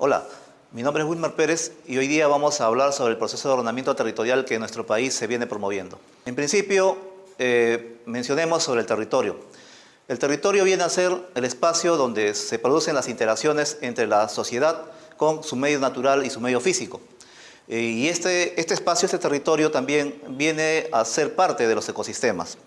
Hola, mi nombre es Wilmer Pérez y hoy día vamos a hablar sobre el proceso de ordenamiento territorial que en nuestro país se viene promoviendo. En principio, mencionemos sobre el territorio. El territorio viene a ser el espacio donde se producen las interacciones entre la sociedad con su medio natural y su medio físico. Y este espacio, este territorio también viene a ser parte de los ecosistemas.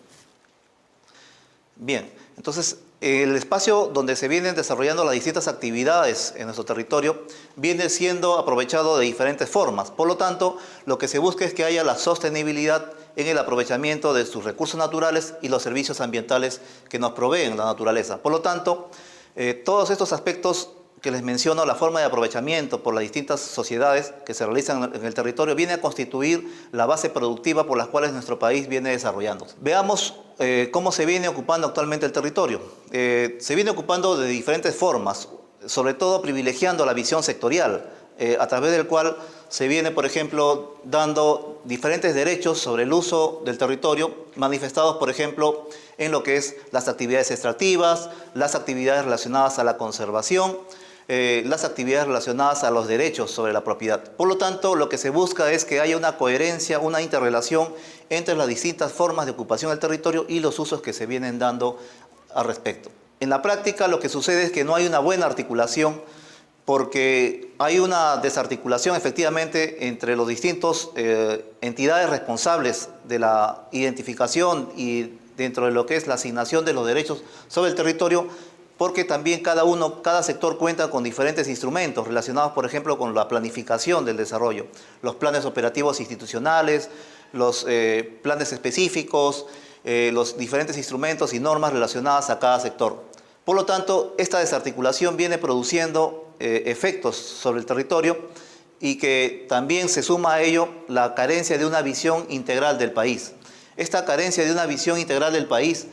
Bien, entonces el espacio donde se vienen desarrollando las distintas actividades en nuestro territorio viene siendo aprovechado de diferentes formas. Por lo tanto, lo que se busca es que haya la sostenibilidad en el aprovechamiento de sus recursos naturales y los servicios ambientales que nos proveen la naturaleza. Por lo tanto, todos estos aspectos que les menciono, la forma de aprovechamiento por las distintas sociedades que se realizan en el territorio, viene a constituir la base productiva por las cuales nuestro país viene desarrollándose. Veamos cómo se viene ocupando actualmente el territorio. Se viene ocupando de diferentes formas, sobre todo privilegiando la visión sectorial, a través del cual se viene, por ejemplo, dando diferentes derechos sobre el uso del territorio, manifestados, por ejemplo, en lo que es las actividades extractivas, las actividades relacionadas a la conservación, las actividades relacionadas a los derechos sobre la propiedad. Por lo tanto, lo que se busca es que haya una coherencia, una interrelación entre las distintas formas de ocupación del territorio y los usos que se vienen dando al respecto. En la práctica, lo que sucede es que no hay una buena articulación porque hay una desarticulación efectivamente entre los distintos entidades responsables de la identificación y dentro de lo que es la asignación de los derechos sobre el territorio, porque también cada sector cuenta con diferentes instrumentos relacionados, por ejemplo, con la planificación del desarrollo, los planes operativos institucionales, los planes específicos, los diferentes instrumentos y normas relacionadas a cada sector. Por lo tanto, esta desarticulación viene produciendo efectos sobre el territorio y que también se suma a ello la carencia de una visión integral del país. Esta carencia de una visión integral del país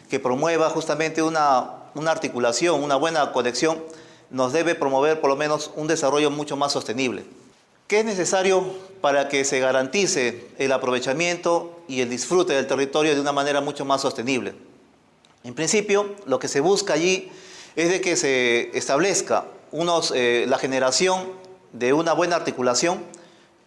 que promueva justamente una articulación, una buena conexión, nos debe promover por lo menos un desarrollo mucho más sostenible. ¿Qué es necesario para que se garantice el aprovechamiento y el disfrute del territorio de una manera mucho más sostenible? En principio, lo que se busca allí es de que se establezca la generación de una buena articulación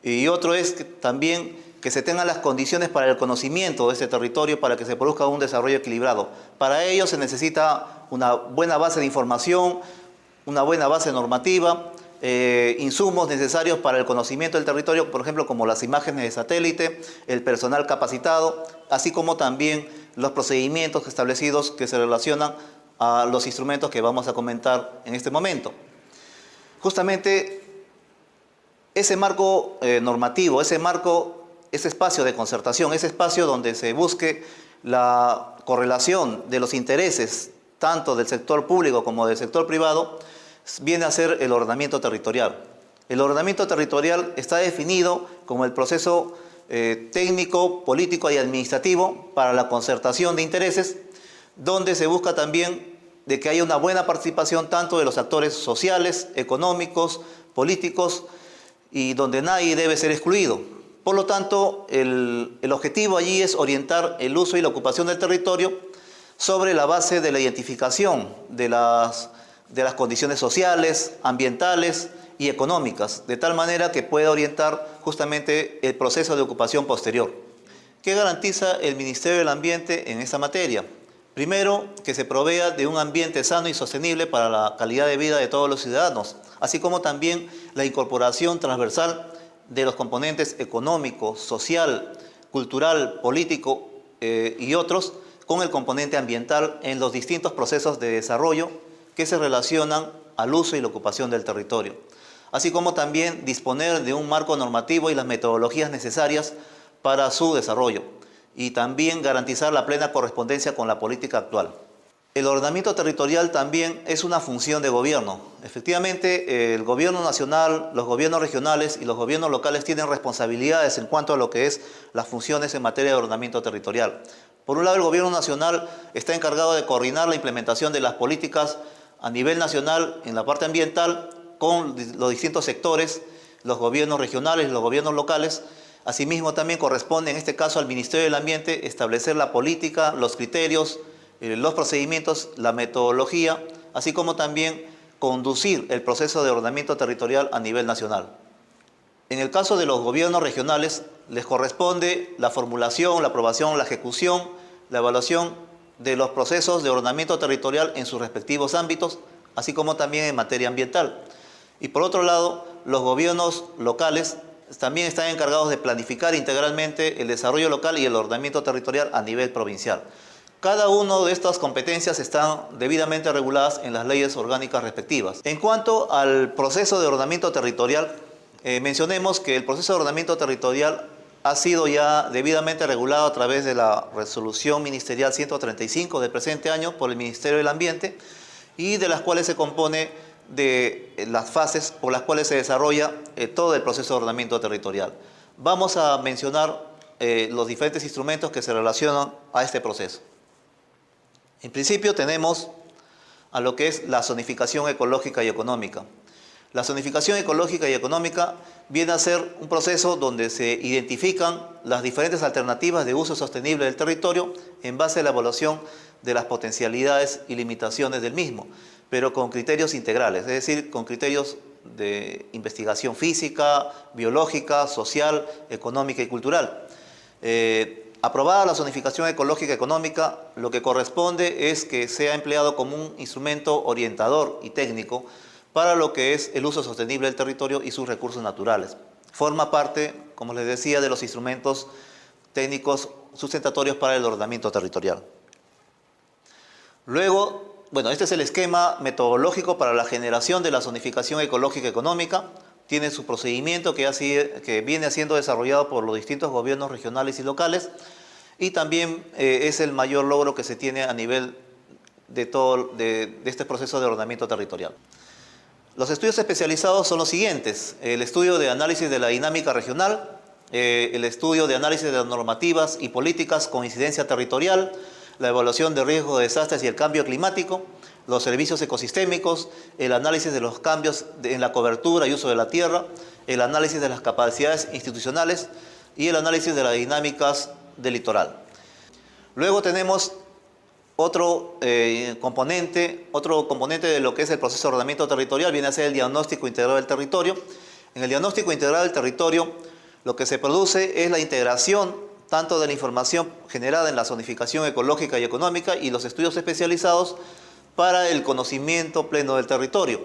y otro es también que se tengan las condiciones para el conocimiento de ese territorio para que se produzca un desarrollo equilibrado. Para ello se necesita una buena base de información, una buena base normativa, insumos necesarios para el conocimiento del territorio, por ejemplo, como las imágenes de satélite, el personal capacitado, así como también los procedimientos establecidos que se relacionan a los instrumentos que vamos a comentar en este momento. Justamente ese marco normativo, ese espacio de concertación, ese espacio donde se busque la correlación de los intereses tanto del sector público como del sector privado, viene a ser el ordenamiento territorial. El ordenamiento territorial está definido como el proceso técnico, político y administrativo para la concertación de intereses, donde se busca también de que haya una buena participación tanto de los actores sociales, económicos, políticos, y donde nadie debe ser excluido. Por lo tanto, el objetivo allí es orientar el uso y la ocupación del territorio sobre la base de la identificación de las condiciones sociales, ambientales y económicas, de tal manera que pueda orientar justamente el proceso de ocupación posterior. ¿Qué garantiza el Ministerio del Ambiente en esta materia? Primero, que se provea de un ambiente sano y sostenible para la calidad de vida de todos los ciudadanos, así como también la incorporación transversal de los componentes económico, social, cultural, político y otros, con el componente ambiental en los distintos procesos de desarrollo que se relacionan al uso y la ocupación del territorio, así como también disponer de un marco normativo y las metodologías necesarias para su desarrollo, y también garantizar la plena correspondencia con la política actual. El ordenamiento territorial también es una función de gobierno. Efectivamente, el gobierno nacional, los gobiernos regionales y los gobiernos locales tienen responsabilidades en cuanto a lo que es las funciones en materia de ordenamiento territorial. Por un lado, el gobierno nacional está encargado de coordinar la implementación de las políticas a nivel nacional en la parte ambiental con los distintos sectores, los gobiernos regionales y los gobiernos locales. Asimismo, también corresponde en este caso al Ministerio del Ambiente establecer la política, los criterios, los procedimientos, la metodología, así como también conducir el proceso de ordenamiento territorial a nivel nacional. En el caso de los gobiernos regionales, les corresponde la formulación, la aprobación, la ejecución, la evaluación de los procesos de ordenamiento territorial en sus respectivos ámbitos, así como también en materia ambiental. Y por otro lado, los gobiernos locales también están encargados de planificar integralmente el desarrollo local y el ordenamiento territorial a nivel provincial. Cada una de estas competencias están debidamente reguladas en las leyes orgánicas respectivas. En cuanto al proceso de ordenamiento territorial, mencionemos que el proceso de ordenamiento territorial ha sido ya debidamente regulado a través de la resolución ministerial 135 del presente año por el Ministerio del Ambiente y de las cuales se compone de las fases por las cuales se desarrolla todo el proceso de ordenamiento territorial. Vamos a mencionar los diferentes instrumentos que se relacionan a este proceso. En principio tenemos a lo que es la zonificación ecológica y económica. La zonificación ecológica y económica viene a ser un proceso donde se identifican las diferentes alternativas de uso sostenible del territorio en base a la evaluación de las potencialidades y limitaciones del mismo, pero con criterios integrales, es decir, con criterios de investigación física, biológica, social, económica y cultural. Aprobada la zonificación ecológica y económica, lo que corresponde es que sea empleado como un instrumento orientador y técnico para lo que es el uso sostenible del territorio y sus recursos naturales. Forma parte, como les decía, de los instrumentos técnicos sustentatorios para el ordenamiento territorial. Luego, este es el esquema metodológico para la generación de la zonificación ecológica y económica. Tiene su procedimiento que viene siendo desarrollado por los distintos gobiernos regionales y locales y también es el mayor logro que se tiene a nivel de este proceso de ordenamiento territorial. Los estudios especializados son los siguientes: el estudio de análisis de la dinámica regional, el estudio de análisis de las normativas y políticas con incidencia territorial, la evaluación de riesgo de desastres y el cambio climático, los servicios ecosistémicos, el análisis de los cambios en la cobertura y uso de la tierra, el análisis de las capacidades institucionales y el análisis de las dinámicas del litoral. Luego tenemos otro componente de lo que es el proceso de ordenamiento territorial, viene a ser el diagnóstico integral del territorio. En el diagnóstico integral del territorio, lo que se produce es la integración tanto de la información generada en la zonificación ecológica y económica y los estudios especializados para el conocimiento pleno del territorio.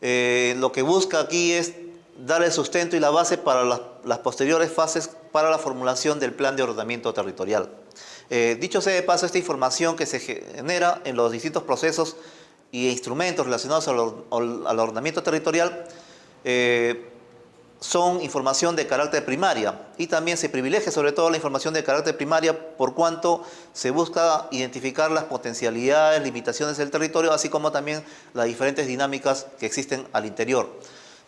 Lo que busca aquí es dar el sustento y la base para las posteriores fases para la formulación del plan de ordenamiento territorial. Dicho sea de paso, esta información que se genera en los distintos procesos e instrumentos relacionados al ordenamiento territorial son información de carácter primaria y también se privilegia sobre todo la información de carácter primaria por cuanto se busca identificar las potencialidades, limitaciones del territorio, así como también las diferentes dinámicas que existen al interior.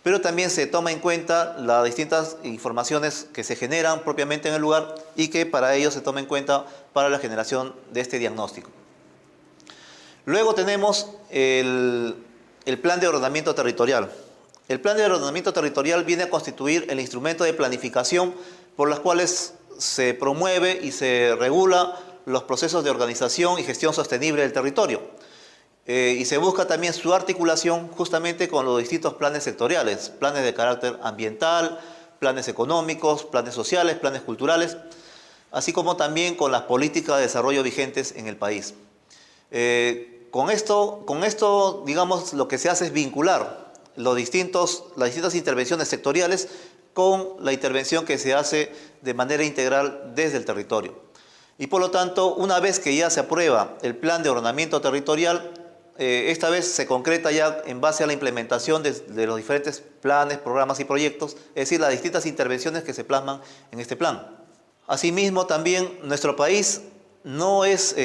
Pero también se toma en cuenta las distintas informaciones que se generan propiamente en el lugar y que para ello se toma en cuenta para la generación de este diagnóstico. Luego tenemos el plan de ordenamiento territorial. El plan de ordenamiento territorial viene a constituir el instrumento de planificación por los cuales se promueve y se regula los procesos de organización y gestión sostenible del territorio. Y se busca también su articulación justamente con los distintos planes sectoriales, planes de carácter ambiental, planes económicos, planes sociales, planes culturales, así como también con las políticas de desarrollo vigentes en el país. Con esto, digamos, lo que se hace es vincular las distintas intervenciones sectoriales con la intervención que se hace de manera integral desde el territorio. Y por lo tanto, una vez que ya se aprueba el plan de ordenamiento territorial, esta vez se concreta ya en base a la implementación de los diferentes planes, programas y proyectos, es decir, las distintas intervenciones que se plasman en este plan. Asimismo, también nuestro país no es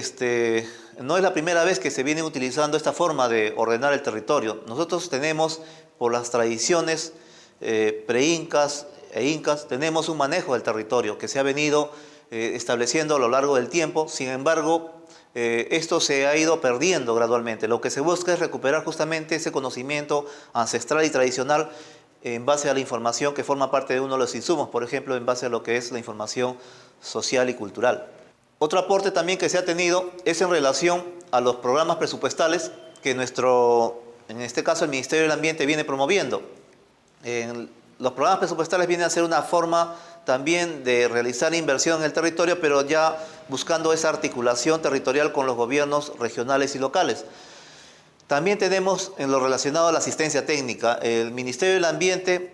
la primera vez que se viene utilizando esta forma de ordenar el territorio. Nosotros tenemos, por las tradiciones pre-incas e incas, tenemos un manejo del territorio que se ha venido estableciendo a lo largo del tiempo. Sin embargo, esto se ha ido perdiendo gradualmente. Lo que se busca es recuperar justamente ese conocimiento ancestral y tradicional en base a la información que forma parte de uno de los insumos, por ejemplo, en base a lo que es la información social y cultural. Otro aporte también que se ha tenido es en relación a los programas presupuestales que nuestro en este caso el Ministerio del Ambiente viene promoviendo. Los programas presupuestales vienen a ser una forma también de realizar inversión en el territorio, pero ya buscando esa articulación territorial con los gobiernos regionales y locales. También tenemos en lo relacionado a la asistencia técnica, el Ministerio del Ambiente,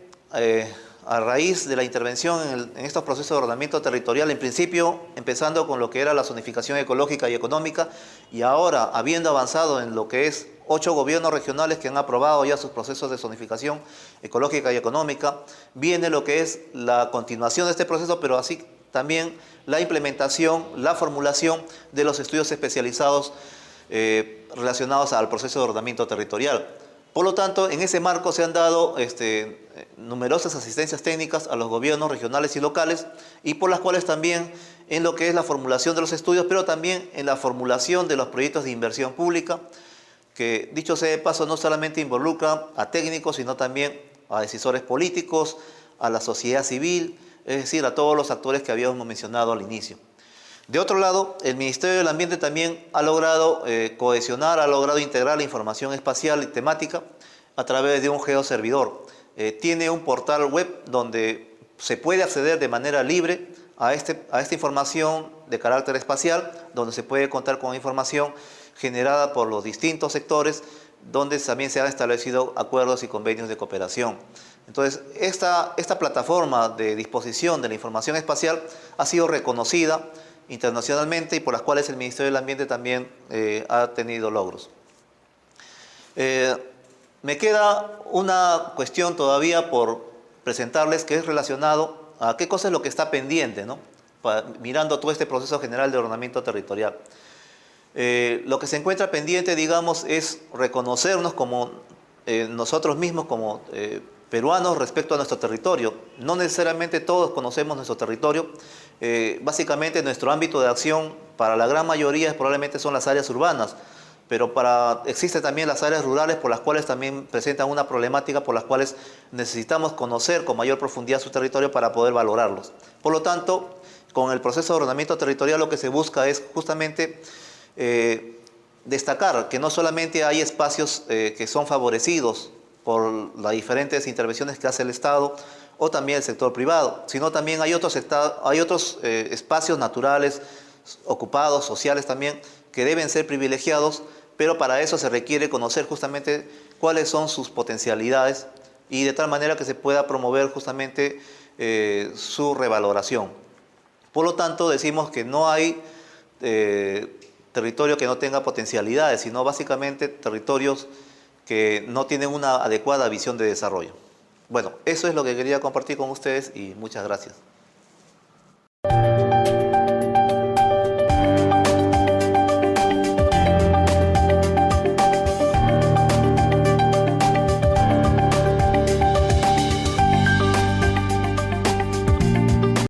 a raíz de la intervención en estos procesos de ordenamiento territorial, en principio empezando con lo que era la zonificación ecológica y económica, y ahora habiendo avanzado en lo que es 8 gobiernos regionales que han aprobado ya sus procesos de zonificación ecológica y económica, viene lo que es la continuación de este proceso, pero así también la implementación, la formulación de los estudios especializados relacionados al proceso de ordenamiento territorial. Por lo tanto, en ese marco se han dado numerosas asistencias técnicas a los gobiernos regionales y locales, y por las cuales también en lo que es la formulación de los estudios, pero también en la formulación de los proyectos de inversión pública, que dicho sea de paso no solamente involucra a técnicos, sino también a decisores políticos, a la sociedad civil, es decir, a todos los actores que habíamos mencionado al inicio. De otro lado, el Ministerio del Ambiente también ha logrado cohesionar, ha logrado integrar la información espacial y temática a través de un geoservidor. Tiene un portal web donde se puede acceder de manera libre a esta información de carácter espacial, donde se puede contar con información generada por los distintos sectores, donde también se han establecido acuerdos y convenios de cooperación. Entonces, esta plataforma de disposición de la información espacial ha sido reconocida internacionalmente y por las cuales el Ministerio del Ambiente también ha tenido logros. Me queda una cuestión todavía por presentarles, que es relacionado a qué cosa es lo que está pendiente, ¿no? Mirando todo este proceso general de ordenamiento territorial. Lo que se encuentra pendiente, digamos, es reconocernos como nosotros mismos como peruanos respecto a nuestro territorio. No necesariamente todos conocemos nuestro territorio. Básicamente nuestro ámbito de acción para la gran mayoría probablemente son las áreas urbanas, pero existen también las áreas rurales, por las cuales también presentan una problemática, por las cuales necesitamos conocer con mayor profundidad su territorio para poder valorarlos. Por lo tanto, con el proceso de ordenamiento territorial lo que se busca es justamente destacar que no solamente hay espacios que son favorecidos por las diferentes intervenciones que hace el Estado o también el sector privado, sino también hay otros espacios naturales, ocupados, sociales también, que deben ser privilegiados, pero para eso se requiere conocer justamente cuáles son sus potencialidades y de tal manera que se pueda promover justamente su revaloración. Por lo tanto, decimos que no hay territorio que no tenga potencialidades, sino básicamente territorios que no tienen una adecuada visión de desarrollo. Bueno, eso es lo que quería compartir con ustedes y muchas gracias.